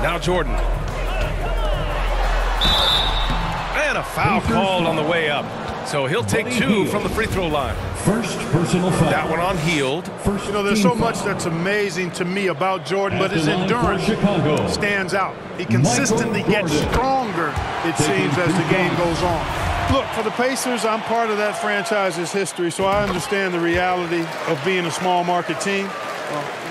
Now Jordan. And a foul called on the way up. So he'll take 2 from the free throw line. First personal foul. That one on Hield. You know, there's so much that's amazing to me about Jordan, but his endurance stands out. He consistently gets stronger, it seems, as the game goes on. Look, for the Pacers, I'm part of that franchise's history, so I understand the reality of being a small market team.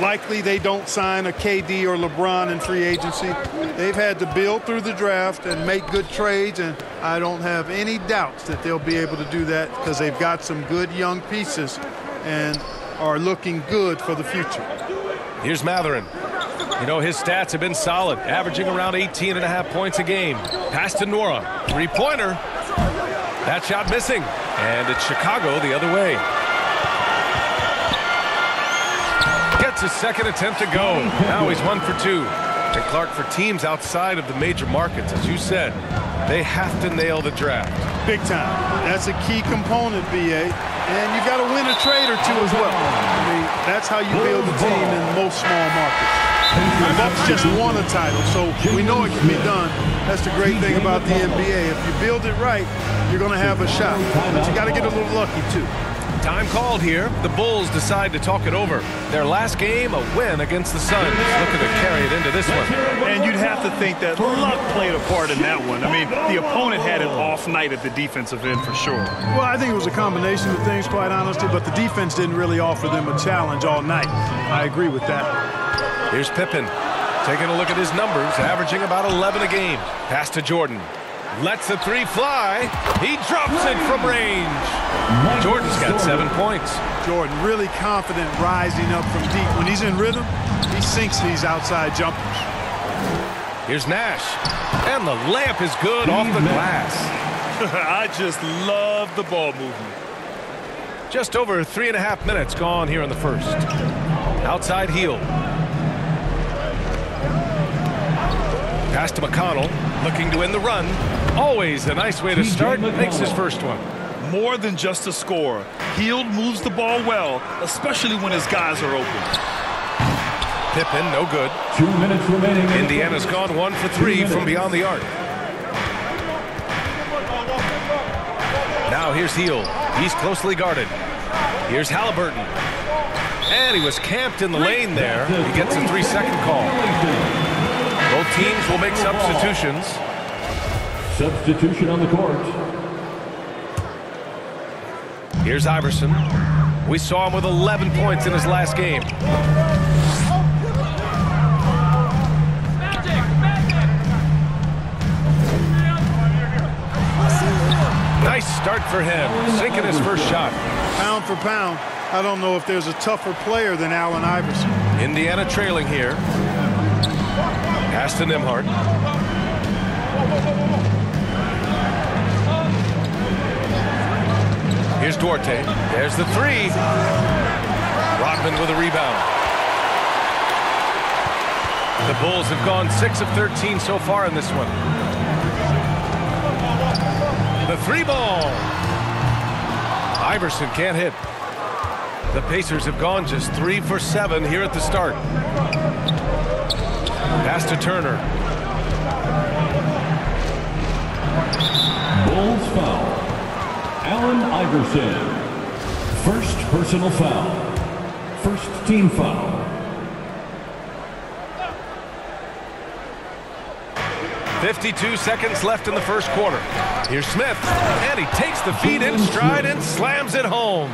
Likely they don't sign a KD or LeBron in free agency. They've had to build through the draft and make good trades, and I don't have any doubts that they'll be able to do that because they've got some good young pieces and are looking good for the future. Here's Mathurin. You know, his stats have been solid, averaging around 18.5 points a game. Pass to Nora. Three-pointer. That shot missing. And it's Chicago the other way. Gets his second attempt to go. Now he's 1 for 2. And Clark, for teams outside of the major markets, as you said, they have to nail the draft. Big time. That's a key component, B.A. And you got to win a trade or 2 as well. I mean, that's how you build a team in most small markets. The Bucks just won a title, so we know it can be done. That's the great thing about the NBA. If you build it right, you're going to have a shot. But you got to get a little lucky, too. Time called here. The Bulls decide to talk it over. Their last game, a win against the Suns. Looking to carry it into this one. And you'd have to think that luck played a part in that one. I mean, the opponent had an off night at the defensive end for sure. Well, I think it was a combination of things, quite honestly, but the defense didn't really offer them a challenge all night. I agree with that. Here's Pippen. Taking a look at his numbers, averaging about 11 a game. Pass to Jordan. Lets the 3 fly. He drops it from range. Jordan's got 7 points. Jordan really confident rising up from deep. When he's in rhythm, he sinks these outside jumpers. Here's Nash. And the layup is good off the glass. I just love the ball movement. Just over 3.5 minutes gone here in the first. Outside Hield. Pass to McConnell. Looking to win the run. Always a nice way to start. Makes his first one. More than just a score. Hield moves the ball well, especially when his guys are open. Pippen, no good. 2 minutes remaining. Indiana's gone 1 for 3 from beyond the arc. Now here's Hield. He's closely guarded. Here's Halliburton. And he was camped in the lane there. He gets a 3-second call. Both teams will make substitutions. Substitution on the court. Here's Iverson. We saw him with 11 points in his last game. Nice start for him, sinking his first shot. Pound for pound, I don't know if there's a tougher player than Allen Iverson. Indiana trailing here. Pass to Nembhard. Here's Duarte. There's the 3. Rodman with a rebound. The Bulls have gone 6 of 13 so far in this one. The 3 ball. Iverson can't hit. The Pacers have gone just 3 for 7 here at the start. Pass to Turner. Bulls foul. Allen Iverson. First personal foul. First team foul. .52 seconds left in the first quarter. Here's Smith, and he takes the feed in stride and slams it home.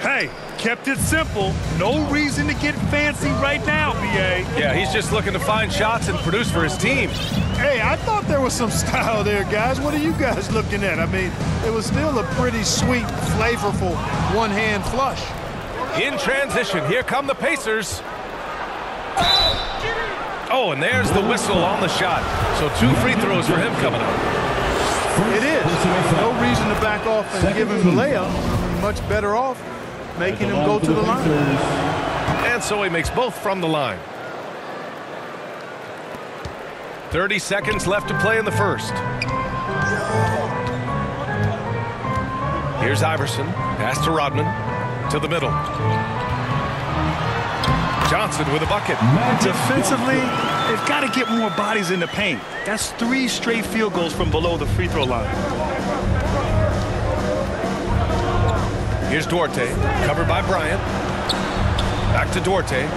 Hey, kept it simple. No reason to get fancy right now, B.A. Yeah, he's just looking to find shots and produce for his team. Hey, I thought there was some style there, guys. What are you guys looking at? I mean, it was still a pretty sweet, flavorful one-hand flush. In transition, here come the Pacers. Oh, and there's the whistle on the shot. So 2 free throws for him coming up. It is. No reason to back off and give him the layup. Much better off making him go to the line. And so he makes both from the line. 30 seconds left to play in the first. Here's Iverson. Pass to Rodman. To the middle. Johnson with a bucket. Defensively, they've got to get more bodies in the paint. That's 3 straight field goals from below the free throw line. Here's Duarte, covered by Bryant. Back to Duarte.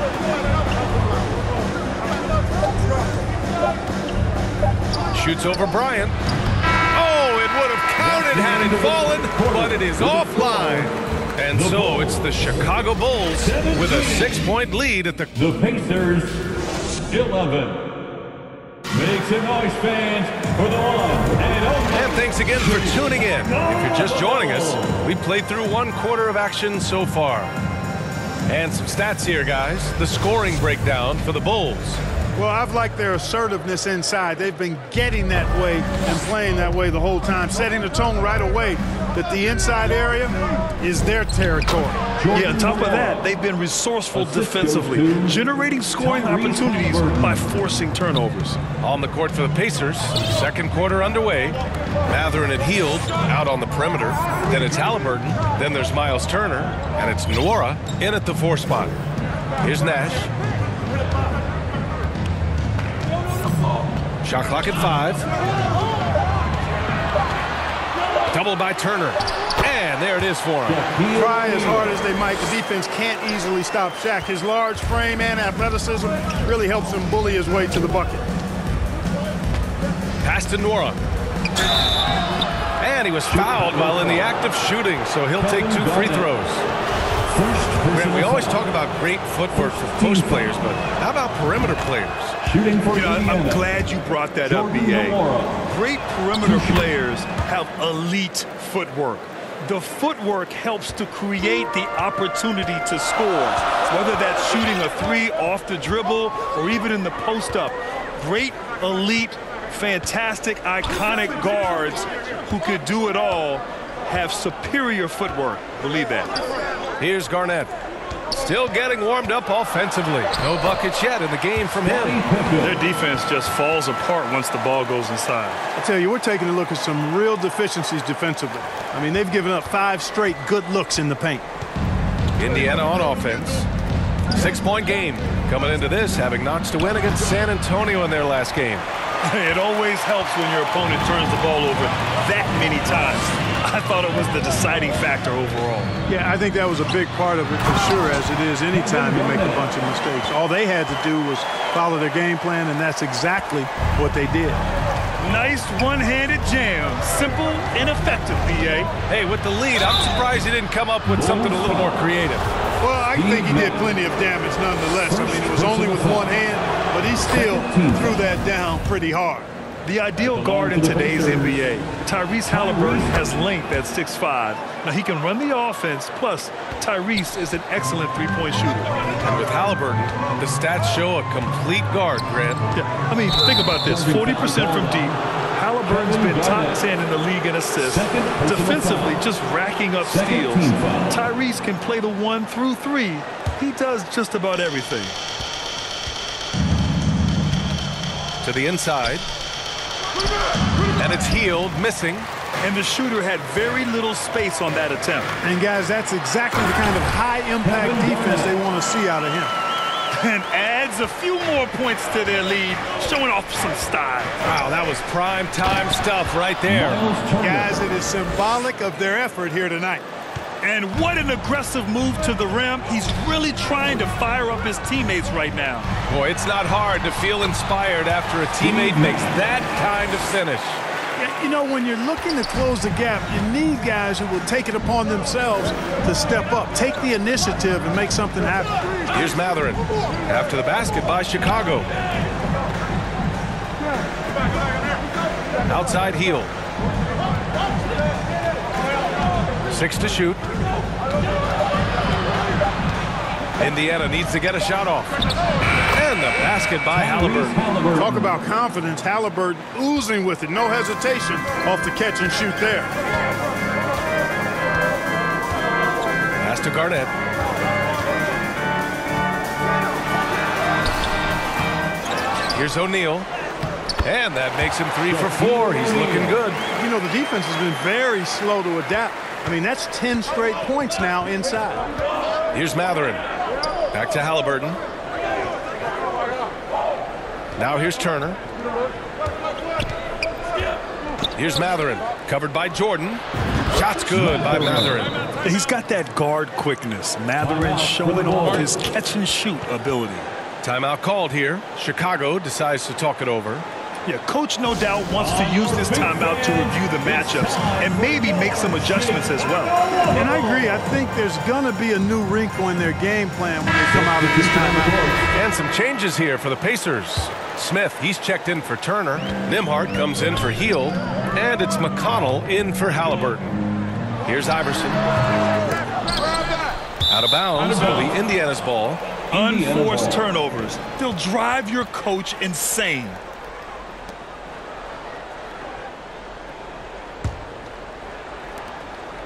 Shoots over Bryant. Oh, it would have counted had it fallen, but it is offline. And so it's the Chicago Bulls with a 6-point lead at the Pacers 11. Make some noise, fans, for the one and only. And thanks again for tuning in. If you're just joining us, we've played through 1 quarter of action so far. And some stats here, guys. The scoring breakdown for the Bulls. Well, I've liked their assertiveness inside. They've been getting that way and playing that way the whole time, setting the tone right away that the inside area is their territory. Yeah, on top of that, they've been resourceful defensively, generating scoring opportunities by forcing turnovers. On the court for the Pacers, 2nd quarter underway. Mathurin and Hield out on the perimeter. Then it's Haliburton. Then there's Miles Turner. And it's Nwora in at the 4 spot. Here's Nash. Shot clock at 5. Double by Turner. And there it is for him. Try as hard as they might, the defense can't easily stop Shaq. His large frame and athleticism really helps him bully his way to the bucket. Pass to Nwora. And he was fouled while in the act of shooting, so he'll take 2 free throws. Man, we always talk about great footwork for post players, but how about perimeter players? Shooting for I'm glad you brought that up, B.A. Great perimeter players have elite footwork. The footwork helps to create the opportunity to score, whether that's shooting a 3 off the dribble or even in the post-up. Great, elite, fantastic, iconic guards who could do it all have superior footwork. Believe that. Here's Garnett. Still getting warmed up offensively. No buckets yet in the game from him. Their defense just falls apart once the ball goes inside. I tell you, we're taking a look at some real deficiencies defensively. I mean, they've given up 5 straight good looks in the paint. Indiana on offense. 6-point game. Coming into this, having notched a win against San Antonio in their last game. It always helps when your opponent turns the ball over that many times. I thought it was the deciding factor overall. Yeah, I think that was a big part of it for sure, as it is anytime you make a bunch of mistakes. All they had to do was follow their game plan, and that's exactly what they did. Nice one-handed jam. Simple and effective, B.A. Hey, with the lead, I'm surprised he didn't come up with something a little more creative. Well, I think he did plenty of damage nonetheless. I mean, it was only with one hand, but he still threw that down pretty hard. The ideal guard in today's NBA, Tyrese Haliburton, has length at 6'5". Now, he can run the offense, plus Tyrese is an excellent three-point shooter. And with Haliburton, the stats show a complete guard, Grant. Yeah, I mean, think about this, 40% from deep. Haliburton's been top 10 in the league in assists. Defensively, just racking up steals. Tyrese can play the 1 through 3. He does just about everything. To the inside. And it's Hield, missing. And the shooter had very little space on that attempt. And, guys, that's exactly the kind of high-impact defense they want to see out of him. And adds a few more points to their lead, showing off some style. Wow, that was prime-time stuff right there. Guys, it is symbolic of their effort here tonight. And what an aggressive move to the rim. He's really trying to fire up his teammates right now. Boy, it's not hard to feel inspired after a teammate makes that kind of finish. Yeah, you know, when you're looking to close the gap, you need guys who will take it upon themselves to step up, take the initiative, and make something happen. Here's Mathurin. After the basket by Chicago. Outside Hield. 6 to shoot. Indiana needs to get a shot off. And the basket by Haliburton. Talk about confidence. Haliburton oozing with it. No hesitation off the catch and shoot there. Pass to Garnett. Here's O'Neal. And that makes him 3 for 4. He's looking good. You know, the defense has been very slow to adapt. I mean, that's 10 straight points now inside. Here's Mathurin. Back to Haliburton. Now here's Turner. Here's Mathurin, covered by Jordan. Shot's good by Mathurin. He's got that guard quickness. Mathurin showing off his catch-and-shoot ability. Timeout called here. Chicago decides to talk it over. Yeah, coach no doubt wants to use this timeout to review the matchups and maybe make some adjustments as well. And I agree. I think there's going to be a new wrinkle in their game plan when they come out of this timeout. And some changes here for the Pacers. Smith, he's checked in for Turner. Nembhard comes in for Hield. And it's McConnell in for Halliburton. Here's Iverson. Out of bounds. It'll be Indiana's ball. Unforced turnovers. They'll drive your coach insane.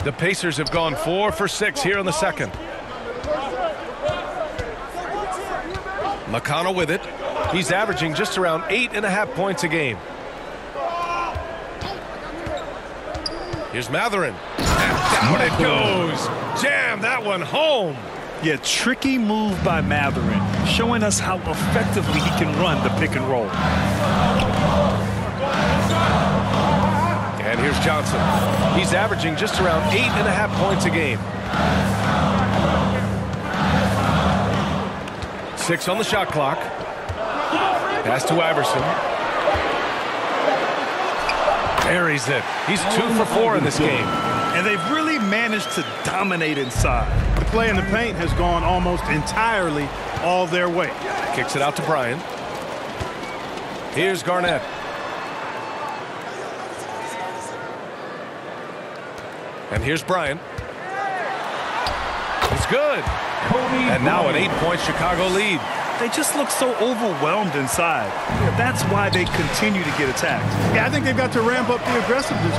The Pacers have gone 4 for 6 here in the second. McConnell with it. He's averaging just around 8.5 points a game. Here's Mathurin. And down it goes. Jam that one home. Yeah, tricky move by Mathurin, showing us how effectively he can run the pick and roll. And here's Johnson. He's averaging just around 8.5 points a game. 6 on the shot clock. Pass to Iverson. Buries it. He's 2 for 4 in this game. And they've really managed to dominate inside. The play in the paint has gone almost entirely all their way. Kicks it out to Bryant. Here's Garnett. And here's Bryant. It's good. And now an 8-point Chicago lead. They just look so overwhelmed inside. That's why they continue to get attacked. Yeah, I think they've got to ramp up the aggressiveness.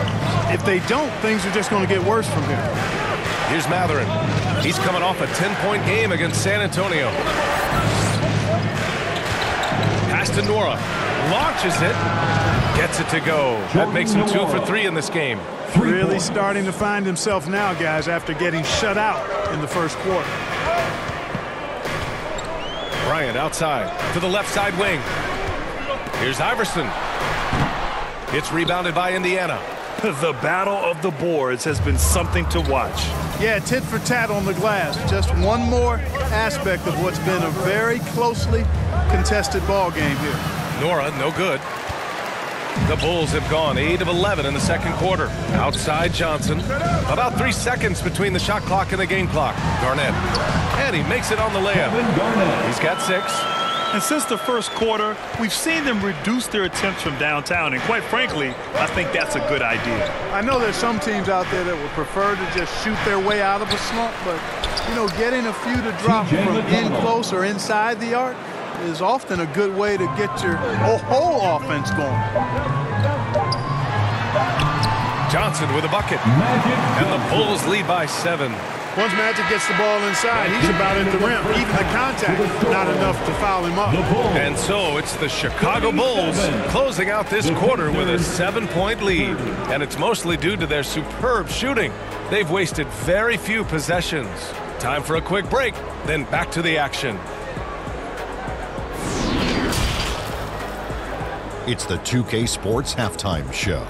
If they don't, things are just going to get worse from here. Here's Mathurin. He's coming off a 10-point game against San Antonio. Pass to Nora. Launches it. Gets it to go. That makes him 2 for 3 in this game. Really starting to find himself now, guys, after getting shut out in the first quarter. Bryant outside to the left side wing. Here's Iverson. It's rebounded by Indiana. The battle of the boards has been something to watch. Yeah, tit for tat on the glass. Just one more aspect of what's been a very closely contested ball game here. Nora, no good. The Bulls have gone 8 of 11 in the second quarter. Outside Johnson. About 3 seconds between the shot clock and the game clock. Garnett. And he makes it on the layup. He's got 6. And since the first quarter, we've seen them reduce their attempts from downtown. And quite frankly, I think that's a good idea. I know there's some teams out there that would prefer to just shoot their way out of a slump, but, you know, getting a few to drop from in close or inside the arc is often a good way to get your whole offense going. Johnson with a bucket. And the Bulls lead by 7. Once Magic gets the ball inside, he's about at the rim. Even the contact, not enough to foul him up. And so it's the Chicago Bulls closing out this quarter with a 7-point lead. And it's mostly due to their superb shooting. They've wasted very few possessions. Time for a quick break, then back to the action. It's the 2K Sports Halftime Show.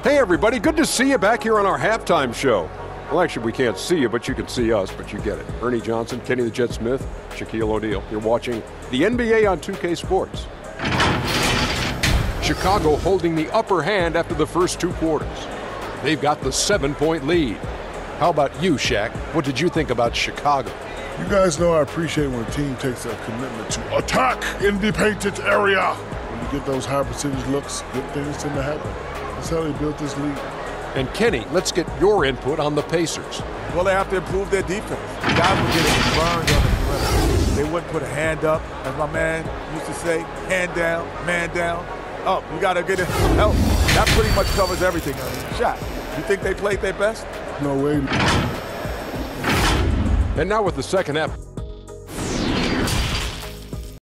Hey everybody, good to see you back here on our halftime show. Well, actually, we can't see you, but you can see us, but you get it. Ernie Johnson, Kenny the Jet Smith, Shaquille O'Neal. You're watching the NBA on 2K Sports. Chicago holding the upper hand after the first 2 quarters. They've got the 7-point lead. How about you, Shaq? What did you think about Chicago? You guys know I appreciate when a team takes a commitment to attack in the painted area. When you get those high percentage looks, good things tend to happen. That's how they built this league. And Kenny, let's get your input on the Pacers. Well, they have to improve their defense. The guys were getting burned on the perimeter. They wouldn't put a hand up, as my man used to say, hand down, man down. Up, you got to get help. That pretty much covers everything. Shot. You think they played their best? No way. And now with the second half.